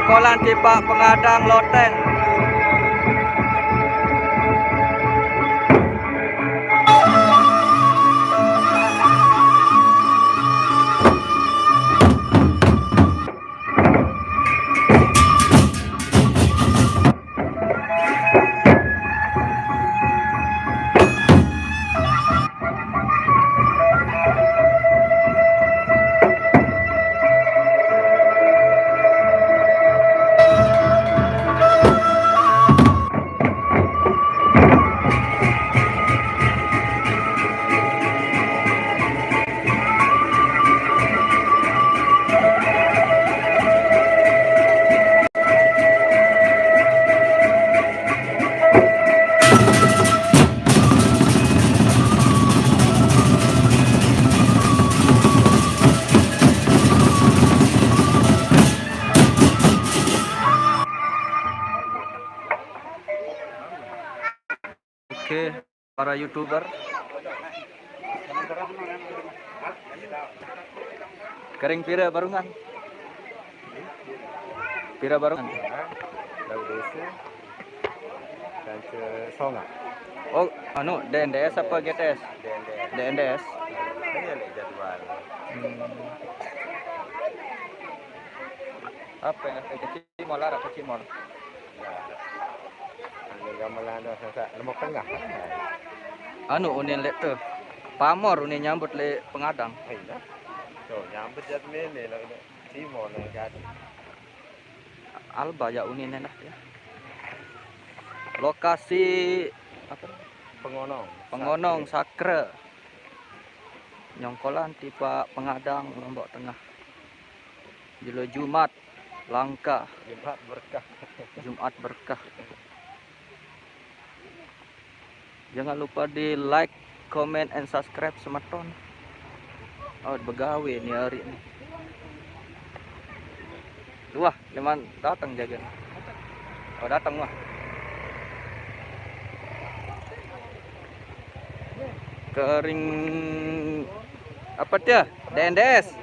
Jongkolan di Pak Pengadang Loteng. Oke, para YouTuber. Kering pira barungan. Pira barungan. Lalu desa dan songa. Oh, anu DNDS apa GTS? DNDS. Ini ada jadwal. Apa yang kecimol lah, kecimol. Ini gamelan dah sasak lemok tengah. Anu unin lek tu. Pamor unin nyambut le pengadang. Iya. Tuh nyambut jad mene lah ini. Timor lah kan. Alba ya unin enak ya. Lokasi apa? Pengonong Sakre. Nyongkolan tipe pengadang Lombok Tengah. Jilo Jumat langka. Jumat berkah. Jangan lupa di like, comment, and subscribe semeton. Oh, begawe nih hari ini. Wah, cuman datang jaga. Oh, datang wah. Kering apa dia? DNDS.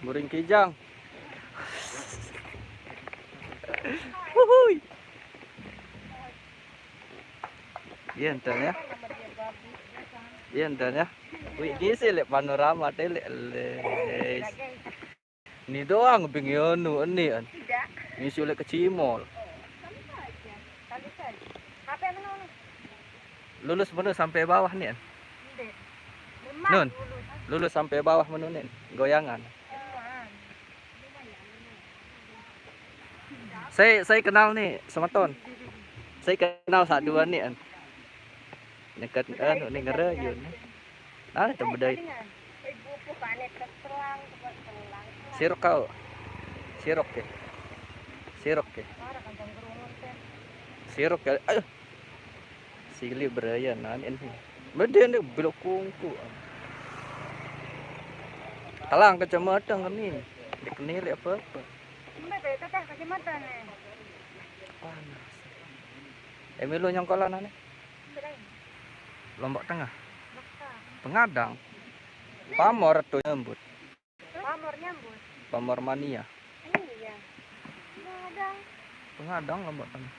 Buring kijang. Wuhui. Iya entar ya. Iya entar ya. Wih, ini sih lek panorama teh lek. Ini doang pengen ini an. Ini sih lek kecimol. Lulus mana sampai bawah nih an. Nun. Lulus sampai bawah mana nih? Goyangan. Saya kenal nih semeton. Saya kenal satu nih an. Dekat nih ngerayun. Nah, itu bedai. Sirok kau. Sirok ke. Sirok ke. Sirok ke. Ayo. Sili berayan ini. Beda nih belok kungku. Talang kecamatan kami. Dikenili apa-apa. Panas. Emilo nyongkolan ane. Lombok Tengah. Pengadang. Pamor tuh nyambut. Pamor mania. Iya. Pengadang Lombok Tengah.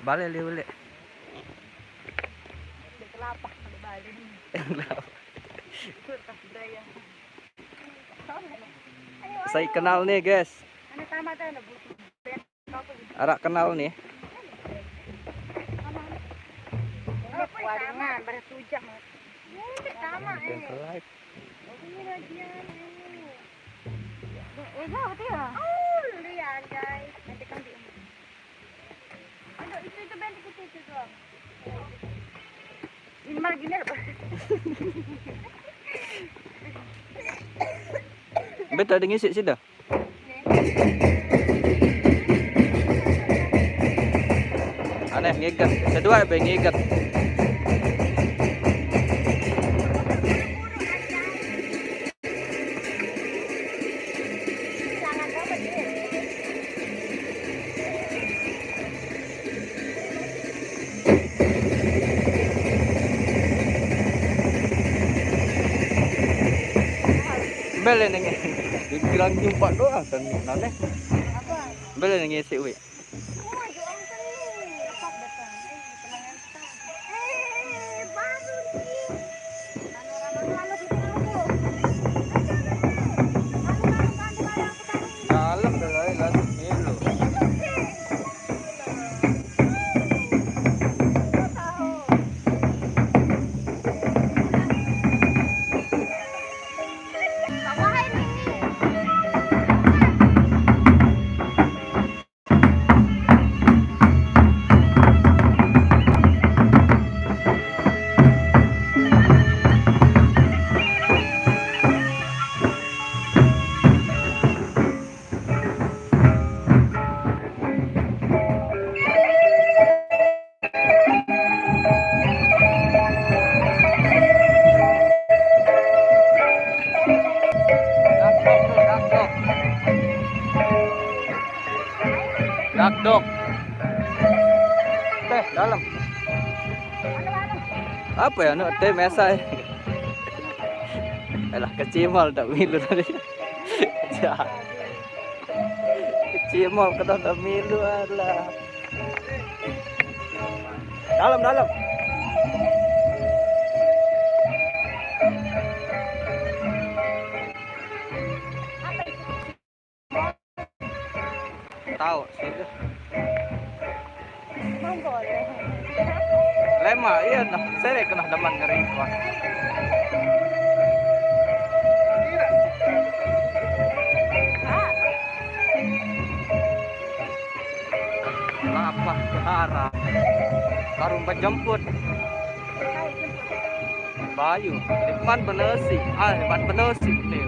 Balik liwile. Kelapa balik. Saya kenal nih guys. Arak kenal nih. Waringan bersujak. Sama Live. betul ya? Oh, lihat guys. Nanti kan di. Aduh, itu band itu doang. Ini malah gini apa? Betul ada ngisi sih dah. Aneh ngikat. Kedua apa ngikat? Beli nih, dibilang jumpa doang kan nanti. Beli nih ngisi wi. Dalam belai lah ini. Dakdok. Dalam. Mana-mana. Apa ya? No, teh mesai. Alah kecimal tak milu tadi. Jahat. Kecimal kena tak milu alah. Dalam dalam. Apa itu? Tahu sih. Mau boleh. Lema iya nah, saya kena deman ngeri. Wah. Ah, Apa Jahara? Karung penjemput hai jemput. Bayu. Depan penesi. Depan penesi nih.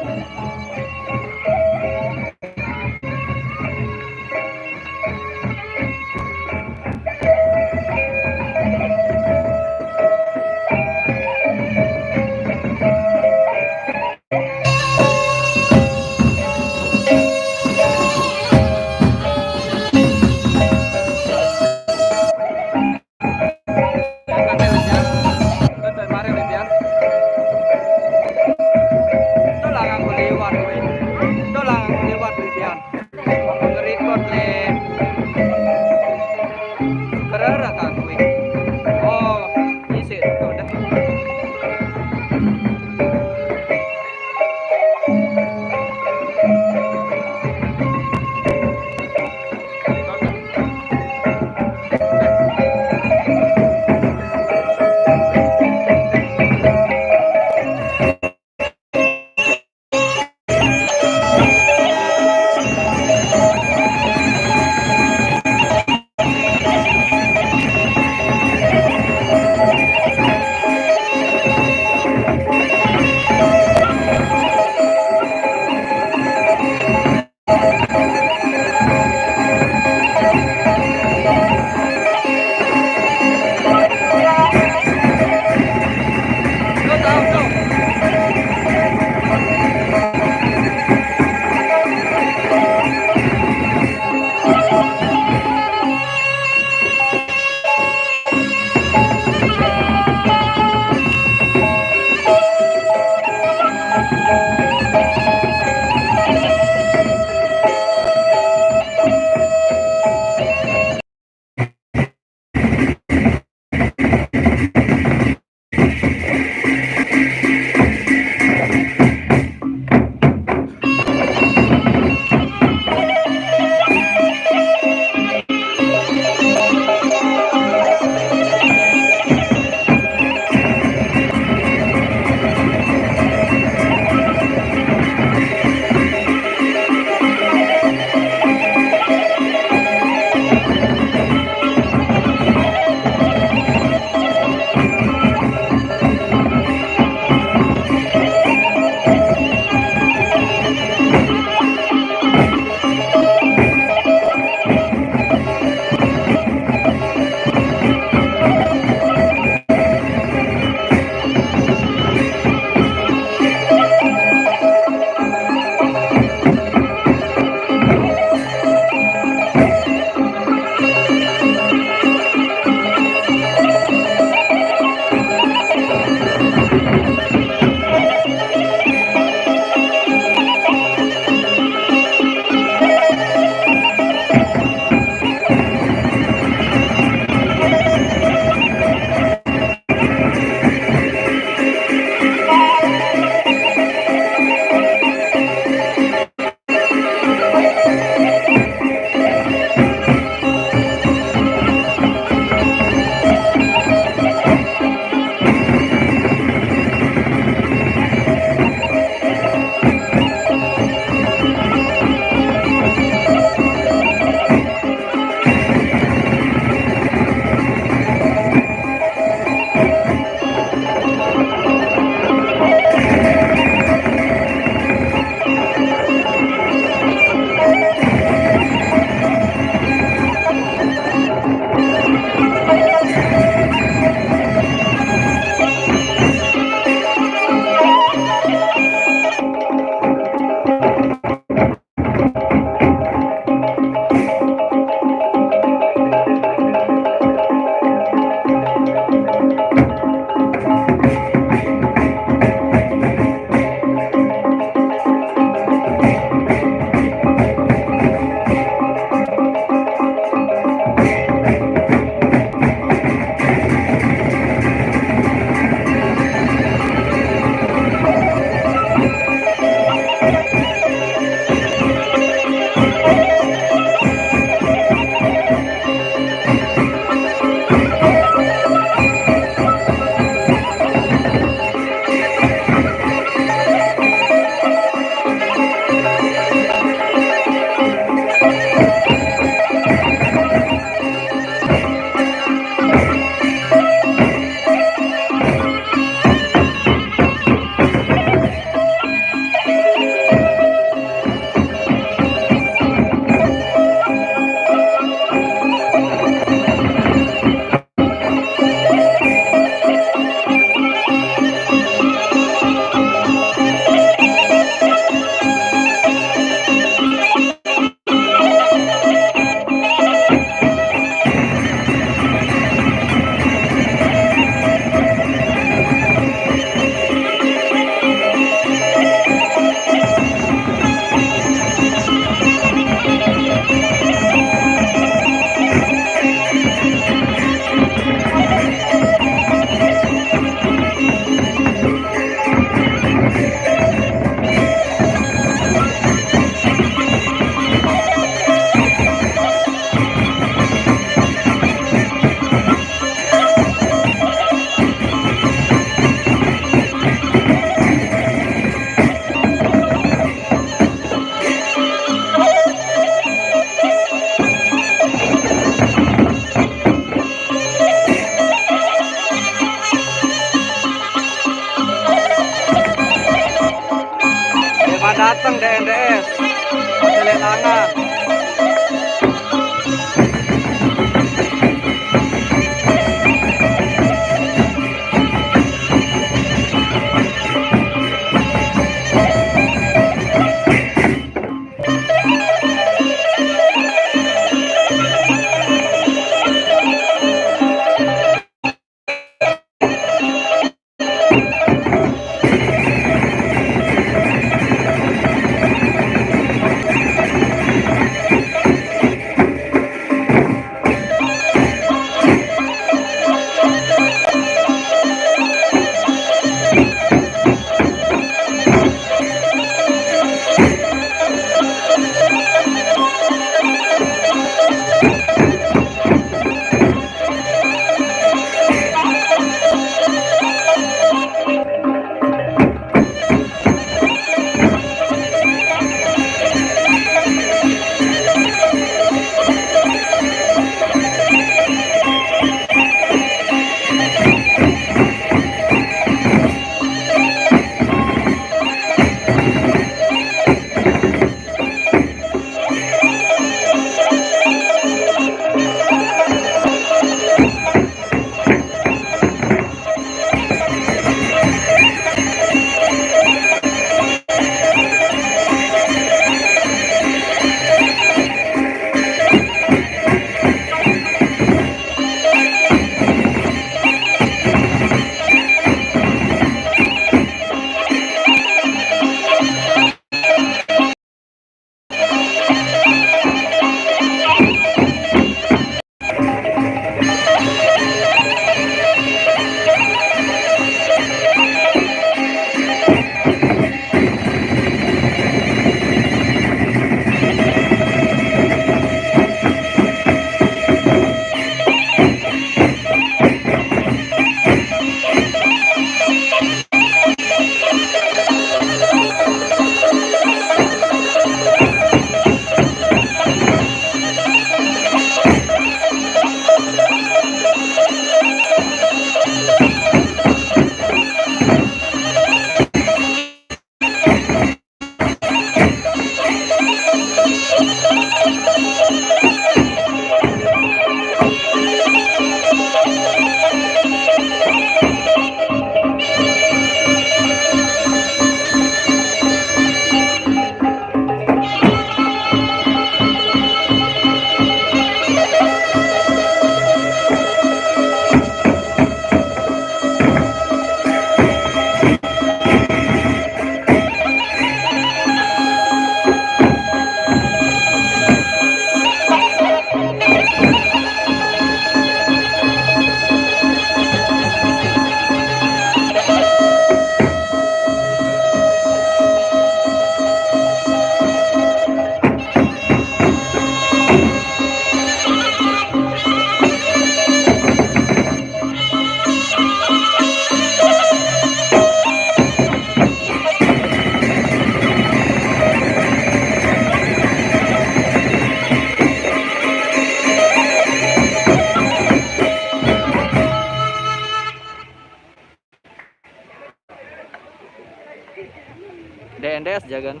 jagan.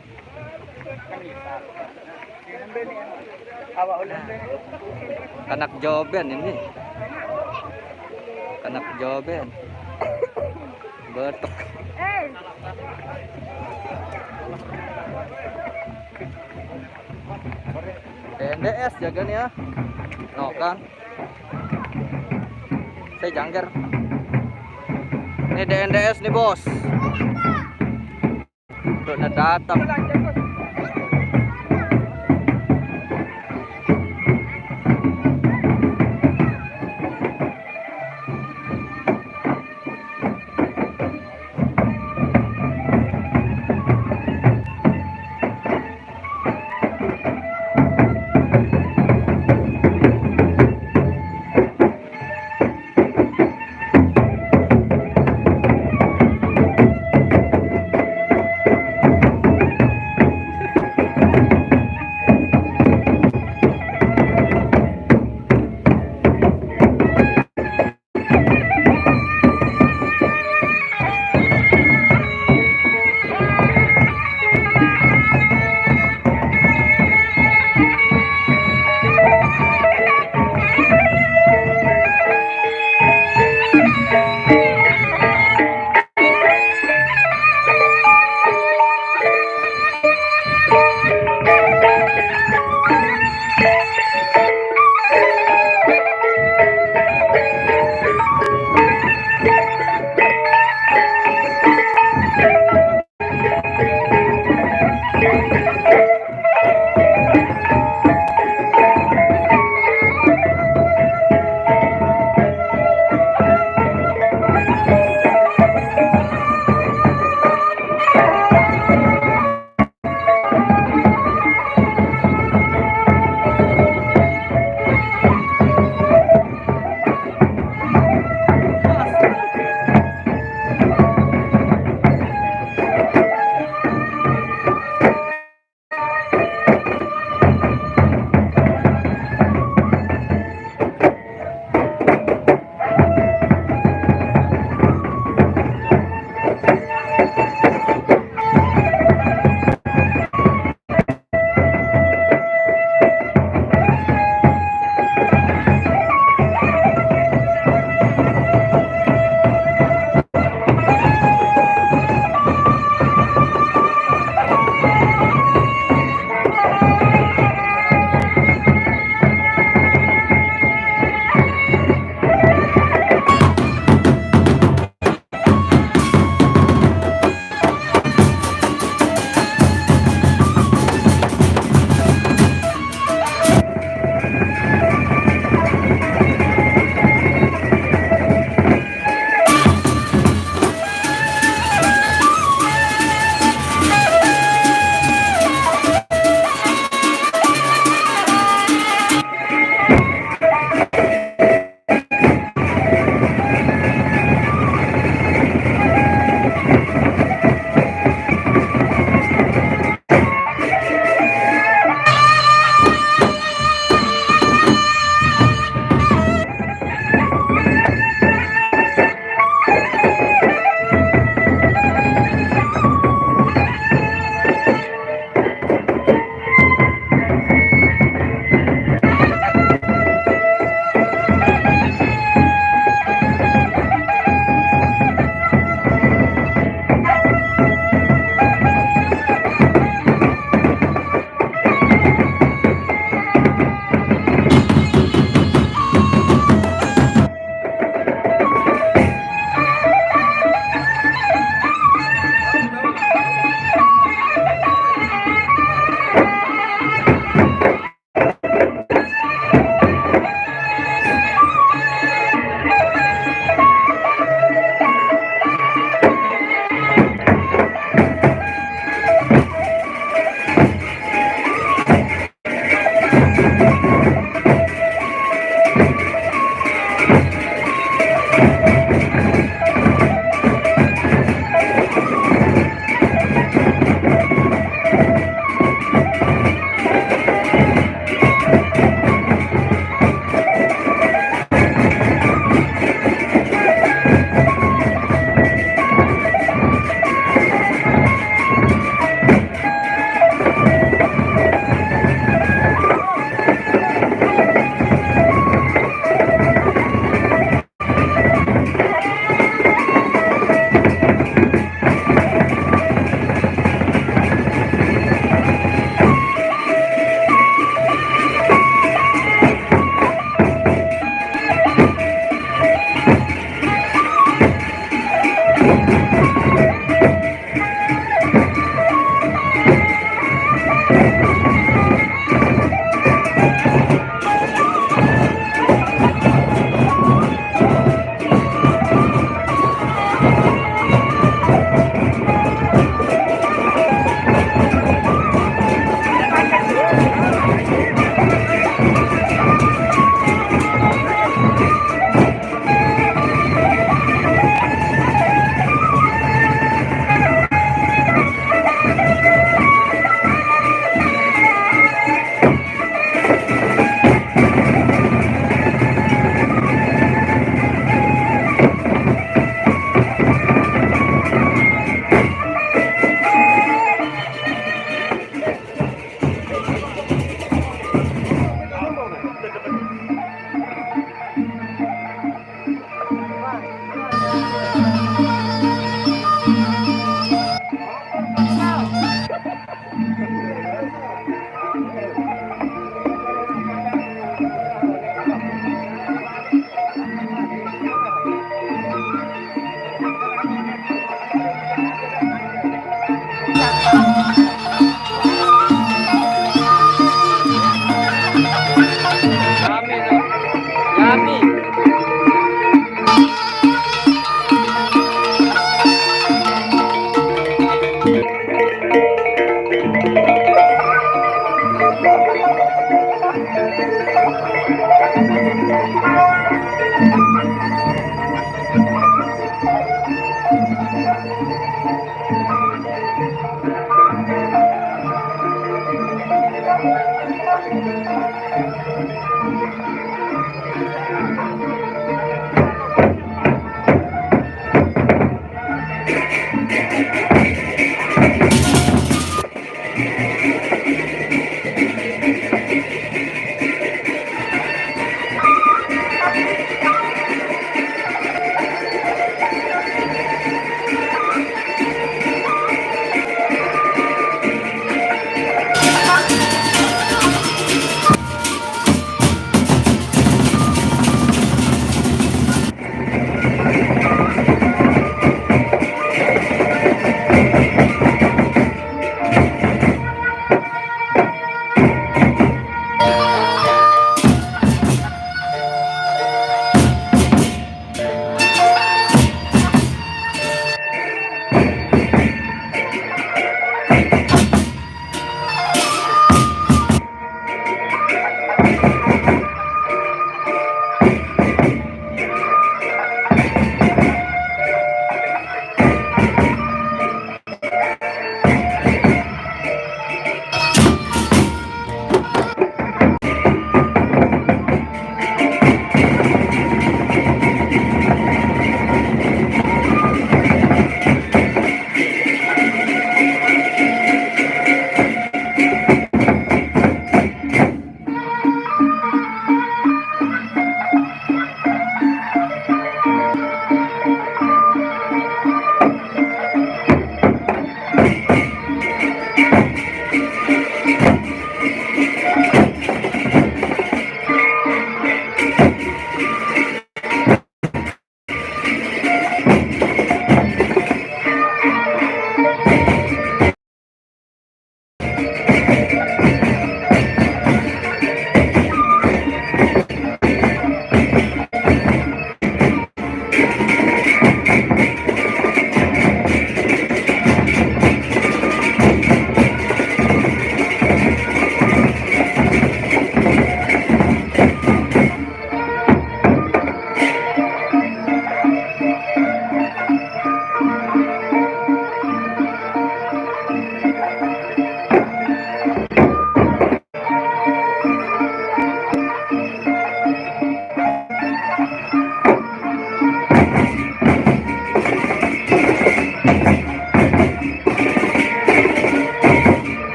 Kanak joben ini. Kanak joben. Betok. DNDS jagan ya. No kan. Saya jangger. Ini DNDS nih bos. Udah datang.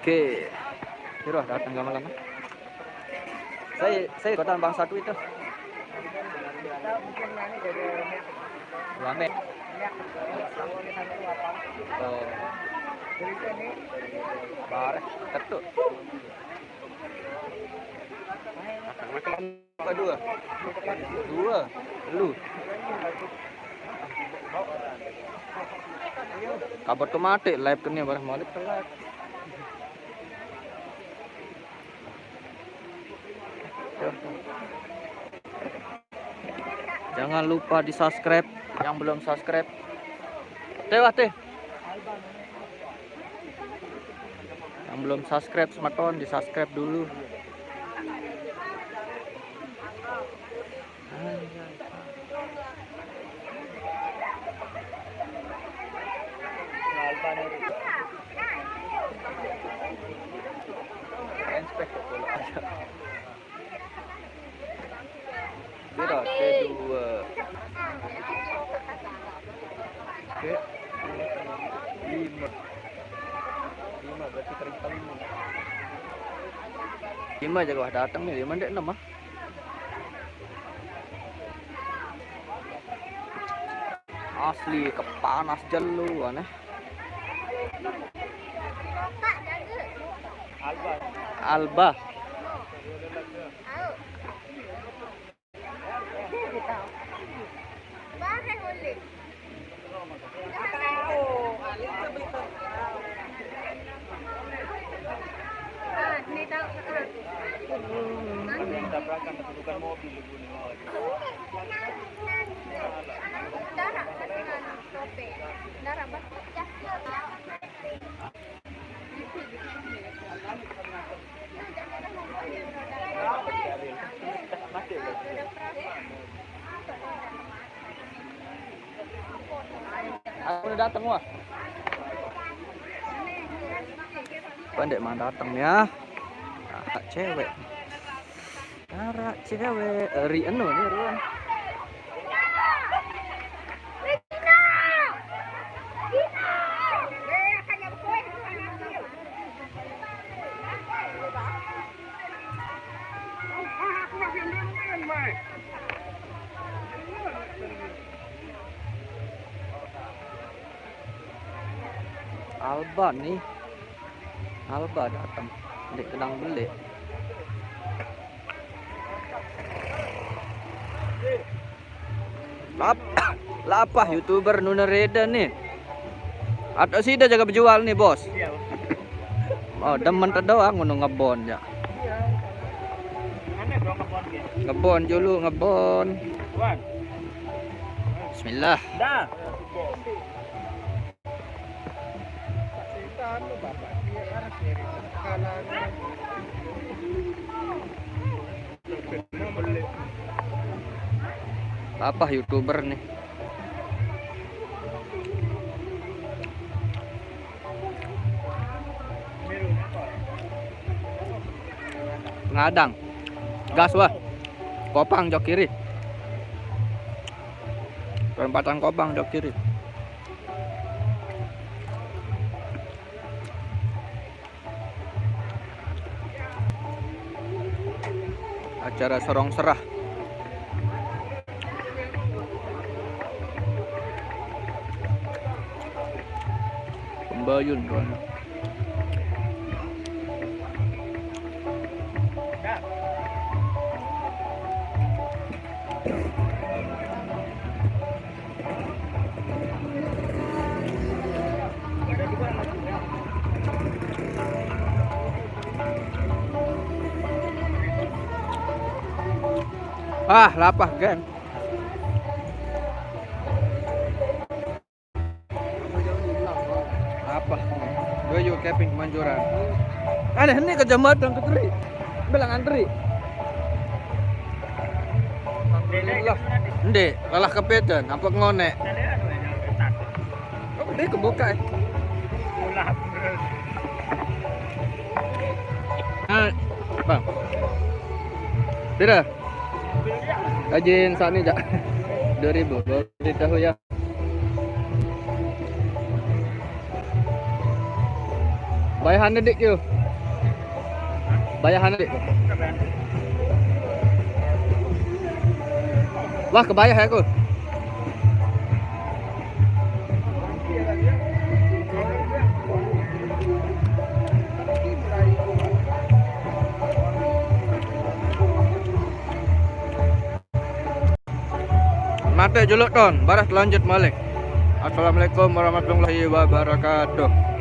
Oke. Hiro datang lama-lama. Saya kota Bang Satu itu. Rame. Oh. Bareh, ketuk. Apa dua? Dua. Lu. Kabar ke mati, live ke ni bareh malik telat. Jangan lupa di subscribe yang belum subscribe. Teh. Yang belum subscribe sematon di subscribe dulu. Beda kedua. Oke. 5 berarti kering kali 5 aja gua datang nih 5 dek 6 ah. Asli kepanas jelu aneh. Alba. Tabrakan bukan mobil Aku udah datang wah. Pandai mah datang ya. Arak cewek. Arak cewek. Ri anu nih ruang. Alba nih. Alba datang. Dek kedang beli. Lapah YouTuber Nuna Reda nih. Atau sih dah jaga berjual nih, Bos. Oh, demen doang ngono ngebon ya. Ngebon dulu, ngebon. Bismillah. Dah. Apa YouTuber nih? Ngadang. Gas wah. Kopang jok kiri. Perempatan Kopang jok kiri. Acara sorong serah. Pembayun kan. Ah, lapah kan. Apa? Doyo camping Kemanjuran. Aneh ini ke jembatan ke Tri. Bilang antri. Alhamdulillah. Ndek, kalah kepedan, apa ngonek. Oh, dia kebuka. Ah, Bang. Tidak. Kajin saat ini, Jak. 2000, baru tahu ya. Bayahan dik yo. Bayahan dik. Wah, kebayah aku. Mate juluk ton, baras lanjut balik. Assalamualaikum warahmatullahi wabarakatuh.